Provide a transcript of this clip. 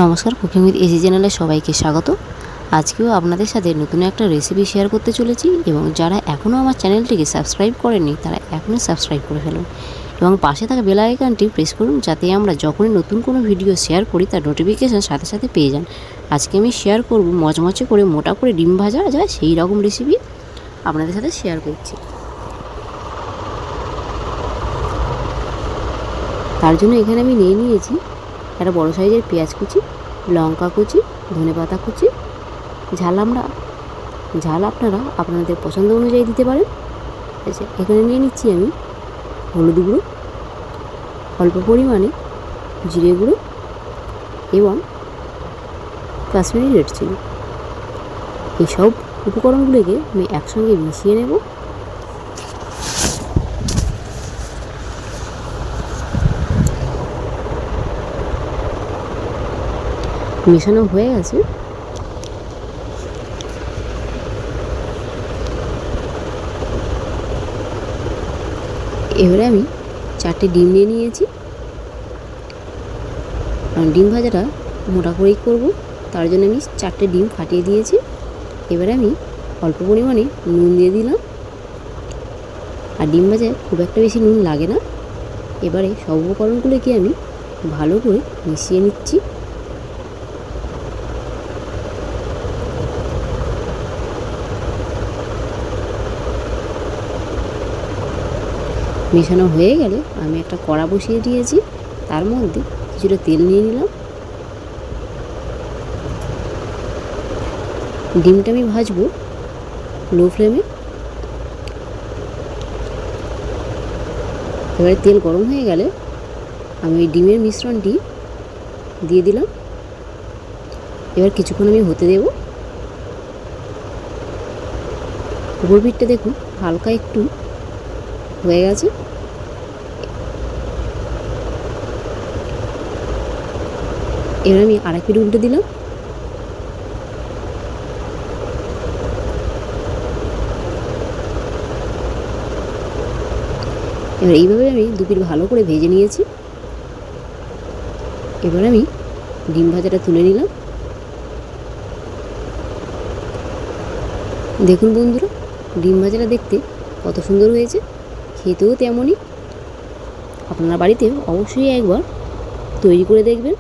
নমস্কার, cooking with AG চ্যানেলে সবাইকে স্বাগত। আজকেও আপনাদের সাথে নতুন একটা রেসিপি শেয়ার করতে চলেছি এবং যারা এখনও আমার চ্যানেলটিকে সাবস্ক্রাইব করেননি তারা এখনই সাবস্ক্রাইব করে ফেলুন এবং পাশে থাকা বেল আইকনটি প্রেস করুন, যাতে আমরা যখনই নতুন কোনো ভিডিও শেয়ার করি তার নোটিফিকেশান সাথে সাথে পেয়ে যান। আজকে আমি শেয়ার করব মচমচে করে মোটা করে ডিম ভাজা যায় সেই রকম রেসিপি আপনাদের সাথে শেয়ার করছি। তার জন্য এখানে আমি নিয়ে নিয়েছি একটা বড় সাইজের পেঁয়াজ কুচি, লঙ্কা কুচি, ধনেপাতা কুচি। ঝাল আপনারা আপনাদের পছন্দ অনুযায়ী দিতে পারেন। আচ্ছা, এখানে নিয়ে নিচ্ছি আমি হলুদ গুঁড়ো, অল্প পরিমাণে জিরে গুঁড়ো এবং কাশ্মীরি রেড চিলি। এই সব উপকরণগুলোকে আমি একসঙ্গে মিশিয়ে নেব। মেশানো হয়ে গেছে। এবারে আমি 4টে ডিম নিয়ে নিয়েছি। কারণ ডিম ভাজাটা মোটা করেই করবো, তার জন্য আমি 4টে ডিম ফাটিয়ে দিয়েছি। এবারে আমি অল্প পরিমাণে নুন দিয়ে দিলাম। আর ডিম ভাজায় খুব একটা বেশি নুন লাগে না। এবারে সব উপকরণগুলোকে আমি ভালো করে মিশিয়ে নিচ্ছি। মেশানো হয়ে গেলে আমি একটা কড়া বসিয়ে দিয়েছি, তার মধ্যে কিছুটা তেল নিয়ে নিলাম। ডিমটা আমি ভাজবো লো ফ্লেমে। এবারে তেল গরম হয়ে গেলে আমি ওই ডিমের মিশ্রণটি দিয়ে দিলাম। এবার কিছুক্ষণ আমি হতে দেব। উপর পিঠটা দেখুন হালকা একটু হয়ে গেছে। এবার আমি আরেক পিঠ উল্টে দিলাম। এবার এইভাবে আমি দু পিঠ ভালো করে ভেজে নিয়েছি। এবার আমি ডিম ভাজাটা তুলে নিলাম। দেখুন বন্ধুরা, ডিম ভাজাটা দেখতে কত সুন্দর হয়েছে, খেতেও তেমনই। আপনারা বাড়িতে অবশ্যই একবার তৈরি করে দেখবেন।